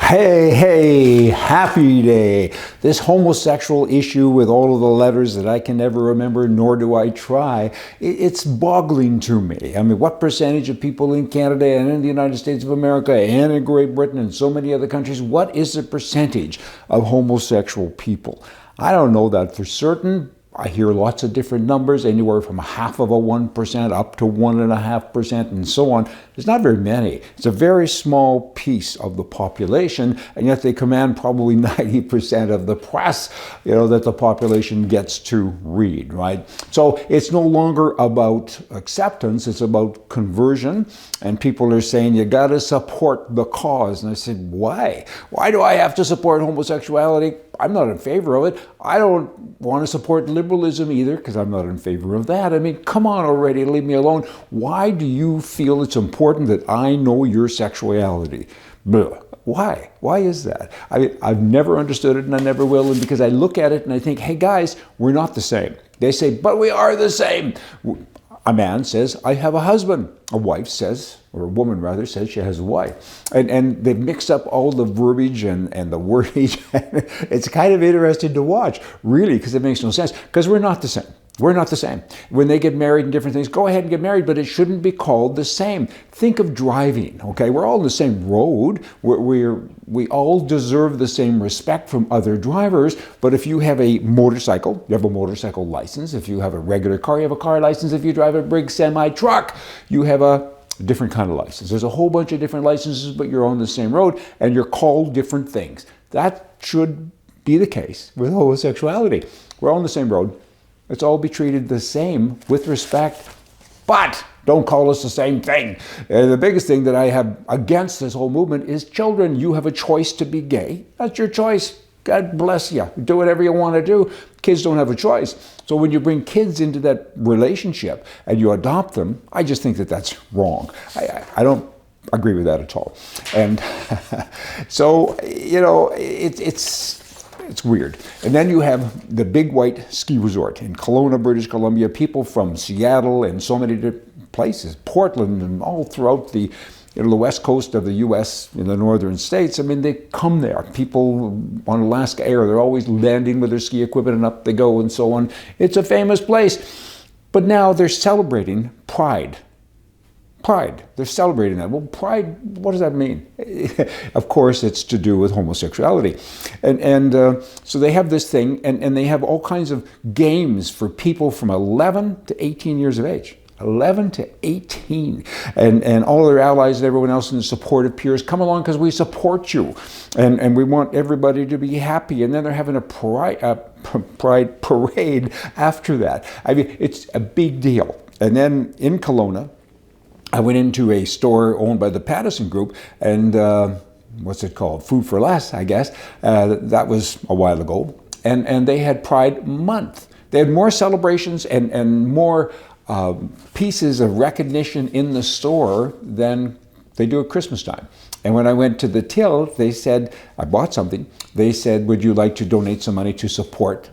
Hey, happy day. This homosexual issue with all of the letters that I can never remember, nor do I try, it's boggling to me. I mean, what percentage of people in Canada and in the United States of America and in Great Britain and so many other countries, what is the percentage of homosexual people? I don't know that for certain. I hear lots of different numbers, anywhere from 0.5% up to 1.5% and so on. There's not very many. It's a very small piece of the population, and yet they command probably 90% of the press, that the population gets to read, right? So it's no longer about acceptance, it's about conversion, and people are saying, you gotta support the cause. And I said, why? Why do I have to support homosexuality? I'm not in favor of it. I don't want to support liberalism either, because I'm not in favor of that. I mean, come on already, leave me alone. Why do you feel it's important that I know your sexuality? Blah. Why? Why is that? I've never understood it and I never will, and because I look at it and I think, hey guys, we're not the same. They say, but we are the same. A man says, I have a husband. A wife says, or a woman rather, says she has a wife. And they've mixed up all the verbiage and the wordage. It's kind of interesting to watch, really, because it makes no sense. Because we're not the same. We're not the same. When they get married and different things, go ahead and get married, but it shouldn't be called the same. Think of driving, okay? We're all on the same road. We all deserve the same respect from other drivers, but if you have a motorcycle, you have a motorcycle license. If you have a regular car, you have a car license. If you drive a big semi-truck, you have a different kind of license. There's a whole bunch of different licenses, but you're on the same road, and you're called different things. That should be the case with homosexuality. We're all on the same road. Let's all be treated the same with respect, but don't call us the same thing. The biggest thing that I have against this whole movement is children. You have a choice to be gay. That's your choice. God bless you. Do whatever you want to do. Kids don't have a choice. So when you bring kids into that relationship and you adopt them, I just think that that's wrong. I don't agree with that at all. And so, it's weird. And then you have the big white ski resort in Kelowna, British Columbia. People from Seattle and so many different places, Portland and all throughout the west coast of the U.S. in the northern states. I mean, they come there. People on Alaska Air, they're always landing with their ski equipment and up they go and so on. It's a famous place. But now they're celebrating Pride. Pride. They're celebrating that. Well, pride, what does that mean? Of course, it's to do with homosexuality. And so they have this thing, and they have all kinds of games for people from 11 to 18 years of age. 11 to 18. And all their allies and everyone else in the supportive peers, come along because we support you. And we want everybody to be happy. And then they're having a pride parade after that. I mean, it's a big deal. And then in Kelowna, I went into a store owned by the Pattison Group, and what's it called? Food for Less, I guess. That was a while ago. And they had Pride Month. They had more celebrations and more pieces of recognition in the store than they do at Christmas time. And when I went to the till, they said, I bought something. They said, would you like to donate some money to support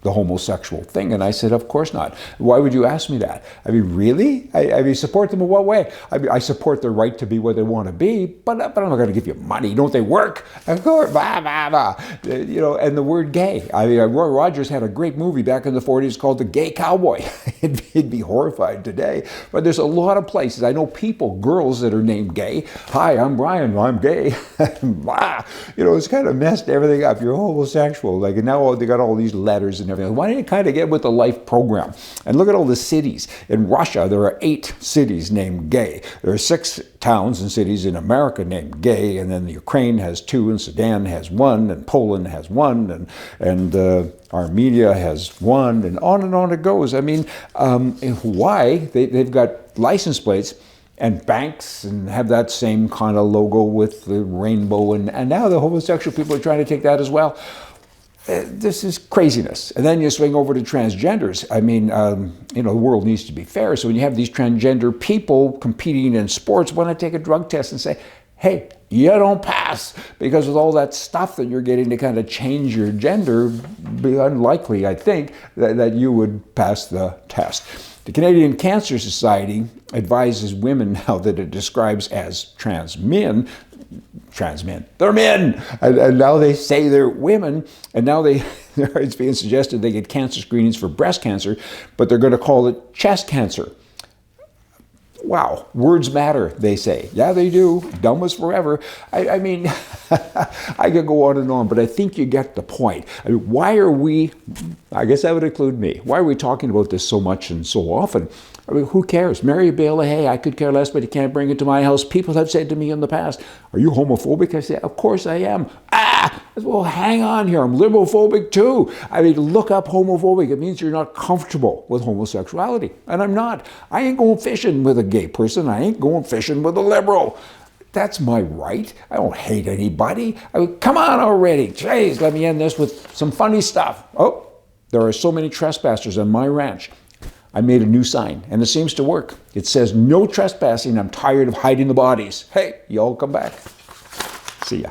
the homosexual thing? And I said, of course not. Why would you ask me that? I mean, really? I mean, support them in what way? I mean, I support their right to be where they want to be, but I'm not going to give you money. Don't they work? Of course, blah, blah, blah. And the word gay. I mean, Roy Rogers had a great movie back in the 40s called The Gay Cowboy. He'd be horrified today. But there's a lot of places. I know people, girls that are named gay. Hi, I'm Brian. I'm gay. It's kind of messed everything up. You're homosexual. Like, and now they got all these letters and everything. Why don't you kind of get with the life program? And look at all the cities. In Russia, there are 8 cities named gay. There are 6 towns and cities in America named gay, and then the Ukraine has 2, and Sudan has 1, and Poland has 1, and Armenia has 1, and on it goes. I mean, in Hawaii, they've got license plates and banks and have that same kind of logo with the rainbow, and now the homosexual people are trying to take that as well. This is craziness. And then you swing over to transgenders. I mean, the world needs to be fair. So when you have these transgender people competing in sports, why not take a drug test and say, hey, you don't pass, because with all that stuff that you're getting to kind of change your gender, it'd be unlikely, I think, that you would pass the test. The Canadian Cancer Society advises women now that it describes as trans men trans men. They're men. And now they say they're women. And now it's being suggested they get cancer screenings for breast cancer, but they're going to call it chest cancer. Wow, words matter, they say. Yeah, they do. Dumb as forever. I mean, I could go on and on, but I think you get the point. I mean, why are we, I guess that would include me, why are we talking about this so much and so often? I mean, who cares? Marry a bale of hay. I could care less, but you can't bring it to my house. People have said to me in the past, are you homophobic? I say, of course I am. Well, hang on here. I'm liberophobic too. I mean, look up homophobic. It means you're not comfortable with homosexuality. And I'm not. I ain't going fishing with a gay person. I ain't going fishing with a liberal. That's my right. I don't hate anybody. I mean, come on already. Jeez, let me end this with some funny stuff. Oh, there are so many trespassers on my ranch. I made a new sign, and it seems to work. It says, no trespassing. I'm tired of hiding the bodies. Hey, you all come back. See ya.